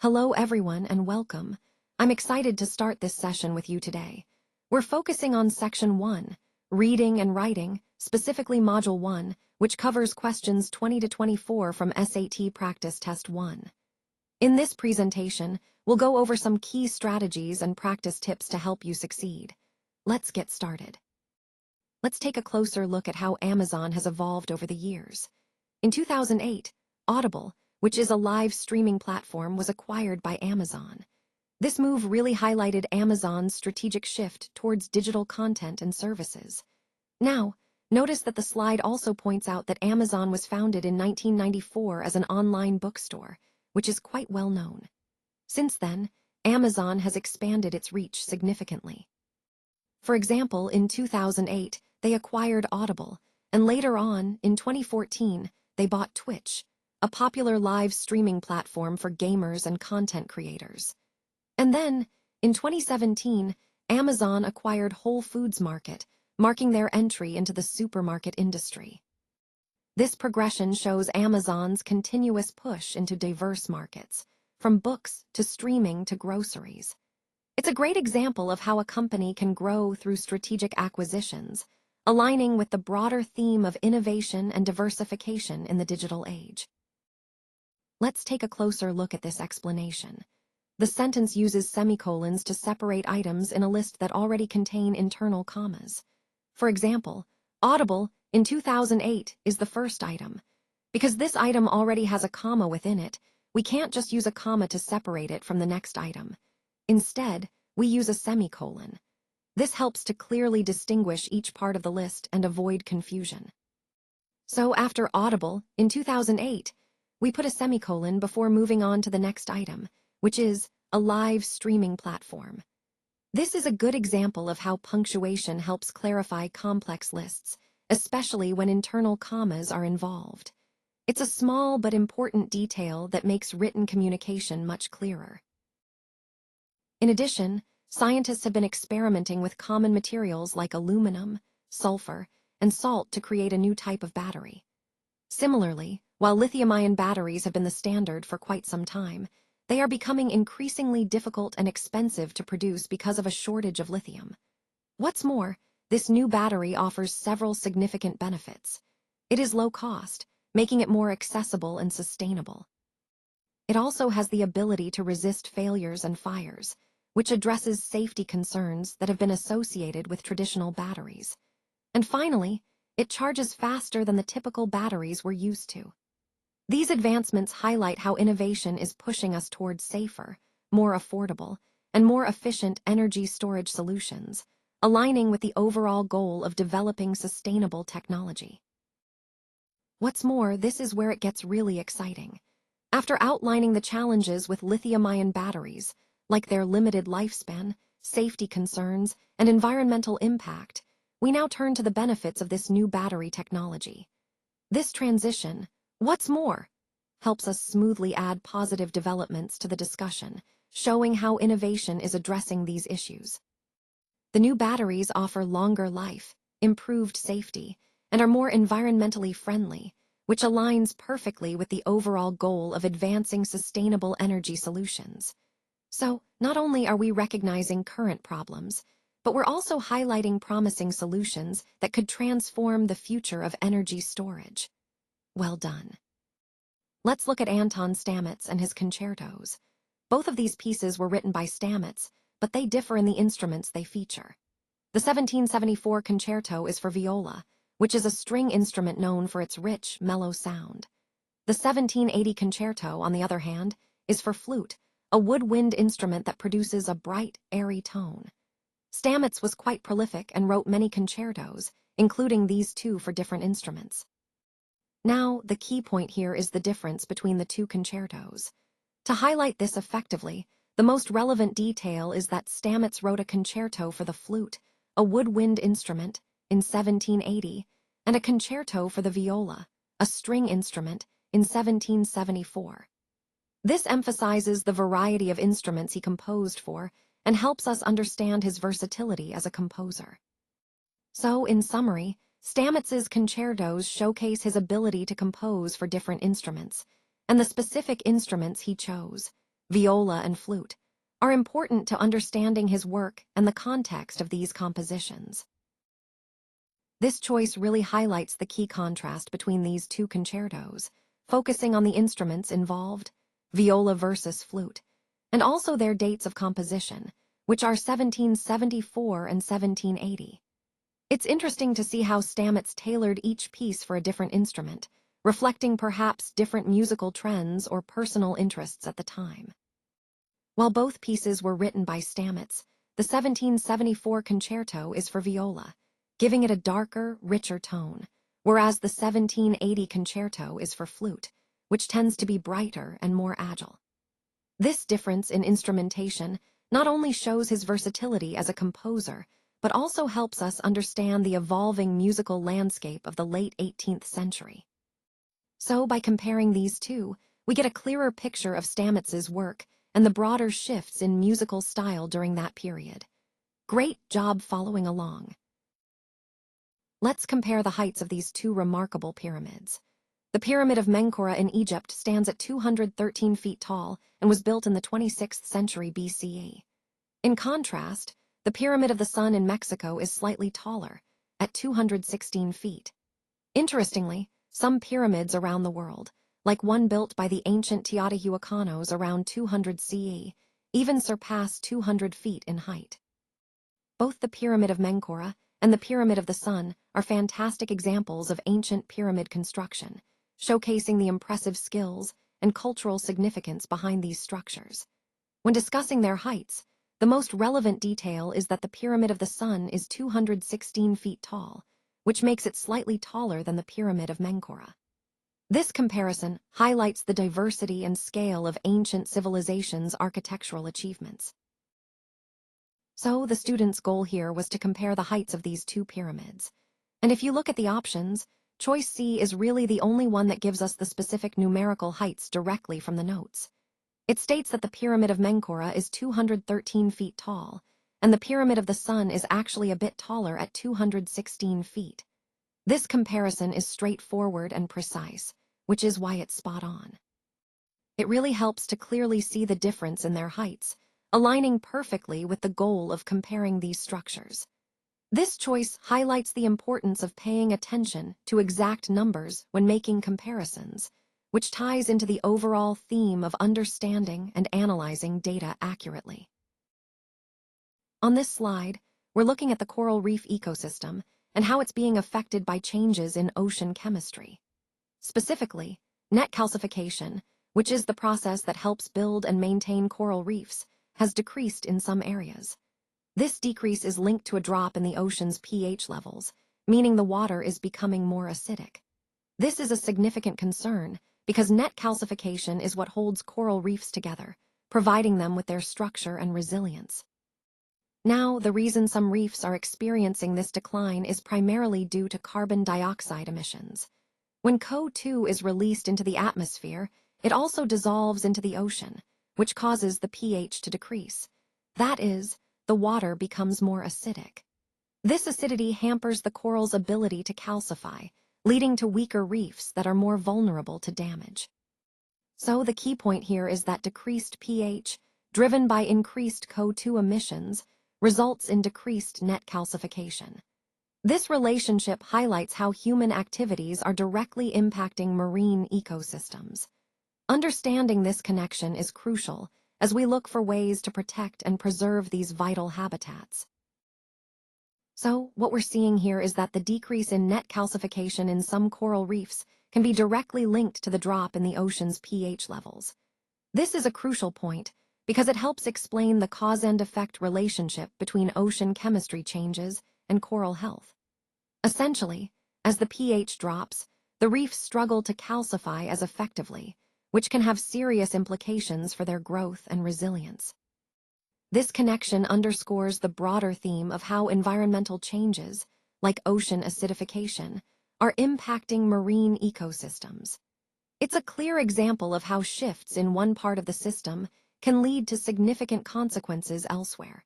Hello everyone and welcome. I'm excited to start this session with you today. We're focusing on Section 1, Reading and Writing, specifically Module 1, which covers questions 20 to 24 from SAT Practice Test 1. In this presentation, we'll go over some key strategies and practice tips to help you succeed. Let's get started. Let's take a closer look at how Amazon has evolved over the years. In 2008, Audible, which is a live streaming platform, was acquired by Amazon. This move really highlighted Amazon's strategic shift towards digital content and services. Now, notice that the slide also points out that Amazon was founded in 1994 as an online bookstore, which is quite well known. Since then, Amazon has expanded its reach significantly. For example, in 2008, they acquired Audible, and later on, in 2014, they bought Twitch, a popular live streaming platform for gamers and content creators. And then, in 2017, Amazon acquired Whole Foods Market, marking their entry into the supermarket industry. This progression shows Amazon's continuous push into diverse markets, from books to streaming to groceries. It's a great example of how a company can grow through strategic acquisitions, aligning with the broader theme of innovation and diversification in the digital age. Let's take a closer look at this explanation. The sentence uses semicolons to separate items in a list that already contain internal commas. For example, Audible in 2008 is the first item. Because this item already has a comma within it, we can't just use a comma to separate it from the next item. Instead, we use a semicolon. This helps to clearly distinguish each part of the list and avoid confusion. So after Audible in 2008, we put a semicolon before moving on to the next item, which is a live streaming platform. This is a good example of how punctuation helps clarify complex lists, especially when internal commas are involved. It's a small but important detail that makes written communication much clearer. In addition, scientists have been experimenting with common materials like aluminum, sulfur, and salt to create a new type of battery. Similarly, while lithium-ion batteries have been the standard for quite some time, they are becoming increasingly difficult and expensive to produce because of a shortage of lithium. What's more, this new battery offers several significant benefits. It is low cost, making it more accessible and sustainable. It also has the ability to resist failures and fires, which addresses safety concerns that have been associated with traditional batteries. And finally, it charges faster than the typical batteries we're used to. These advancements highlight how innovation is pushing us towards safer, more affordable, and more efficient energy storage solutions, aligning with the overall goal of developing sustainable technology. What's more, this is where it gets really exciting. After outlining the challenges with lithium-ion batteries, like their limited lifespan, safety concerns, and environmental impact, we now turn to the benefits of this new battery technology. This transition, what's more, helps us smoothly add positive developments to the discussion, showing how innovation is addressing these issues. The new batteries offer longer life, improved safety, and are more environmentally friendly, which aligns perfectly with the overall goal of advancing sustainable energy solutions. So, not only are we recognizing current problems, but we're also highlighting promising solutions that could transform the future of energy storage. Well done. Let's look at Anton Stamets and his concertos. Both of these pieces were written by Stamets, but they differ in the instruments they feature. The 1774 concerto is for viola, which is a string instrument known for its rich, mellow sound. The 1780 concerto, on the other hand, is for flute, a woodwind instrument that produces a bright, airy tone. Stamets was quite prolific and wrote many concertos, including these two for different instruments. Now, the key point here is the difference between the two concertos. To highlight this effectively, the most relevant detail is that Stamets wrote a concerto for the flute, a woodwind instrument, in 1780, and a concerto for the viola, a string instrument, in 1774. This emphasizes the variety of instruments he composed for and helps us understand his versatility as a composer. So, in summary, Stamets's concertos showcase his ability to compose for different instruments, and the specific instruments he chose. viola, and flute, are important to understanding his work and the context of these compositions. This choice really highlights the key contrast between these two concertos, focusing on the instruments involved, viola versus flute, and also their dates of composition, which are 1774 and 1780. It's interesting to see how Stamets tailored each piece for a different instrument, reflecting perhaps different musical trends or personal interests at the time. While both pieces were written by Stamets, the 1774 concerto is for viola, giving it a darker, richer tone, whereas the 1780 concerto is for flute, which tends to be brighter and more agile. This difference in instrumentation not only shows his versatility as a composer, but also helps us understand the evolving musical landscape of the late 18th century. So, by comparing these two, we get a clearer picture of Stamets's work and the broader shifts in musical style during that period. Great job following along. Let's compare the heights of these two remarkable pyramids. The Pyramid of Menkaure in Egypt stands at 213 feet tall and was built in the 26th century BCE. In contrast, the Pyramid of the Sun in Mexico is slightly taller, at 216 feet. Interestingly, some pyramids around the world, like one built by the ancient Teotihuacanos around 200 CE, even surpass 200 feet in height. Both the Pyramid of Menkaure and the Pyramid of the Sun are fantastic examples of ancient pyramid construction, showcasing the impressive skills and cultural significance behind these structures. When discussing their heights, the most relevant detail is that the Pyramid of the Sun is 216 feet tall, which makes it slightly taller than the Pyramid of Menkaure. This comparison highlights the diversity and scale of ancient civilizations' architectural achievements. So, the student's goal here was to compare the heights of these two pyramids. And if you look at the options, choice C is really the only one that gives us the specific numerical heights directly from the notes. It states that the Pyramid of Menkaure is 213 feet tall, and the Pyramid of the Sun is actually a bit taller at 216 feet. This comparison is straightforward and precise, which is why it's spot on. It really helps to clearly see the difference in their heights, aligning perfectly with the goal of comparing these structures. This choice highlights the importance of paying attention to exact numbers when making comparisons, which ties into the overall theme of understanding and analyzing data accurately. On this slide, we're looking at the coral reef ecosystem and how it's being affected by changes in ocean chemistry. Specifically, net calcification, which is the process that helps build and maintain coral reefs, has decreased in some areas. This decrease is linked to a drop in the ocean's pH levels, meaning the water is becoming more acidic. This is a significant concern because net calcification is what holds coral reefs together, providing them with their structure and resilience. Now, the reason some reefs are experiencing this decline is primarily due to carbon dioxide emissions. When CO2 is released into the atmosphere, it also dissolves into the ocean, which causes the pH to decrease. That is, the water becomes more acidic. This acidity hampers the coral's ability to calcify, leading to weaker reefs that are more vulnerable to damage. So the key point here is that decreased pH, driven by increased CO2 emissions, results in decreased net calcification. This relationship highlights how human activities are directly impacting marine ecosystems. Understanding this connection is crucial as we look for ways to protect and preserve these vital habitats. So, what we're seeing here is that the decrease in net calcification in some coral reefs can be directly linked to the drop in the ocean's pH levels. This is a crucial point because it helps explain the cause and effect relationship between ocean chemistry changes and coral health. Essentially, as the pH drops, the reefs struggle to calcify as effectively, which can have serious implications for their growth and resilience. This connection underscores the broader theme of how environmental changes, like ocean acidification, are impacting marine ecosystems. It's a clear example of how shifts in one part of the system can lead to significant consequences elsewhere.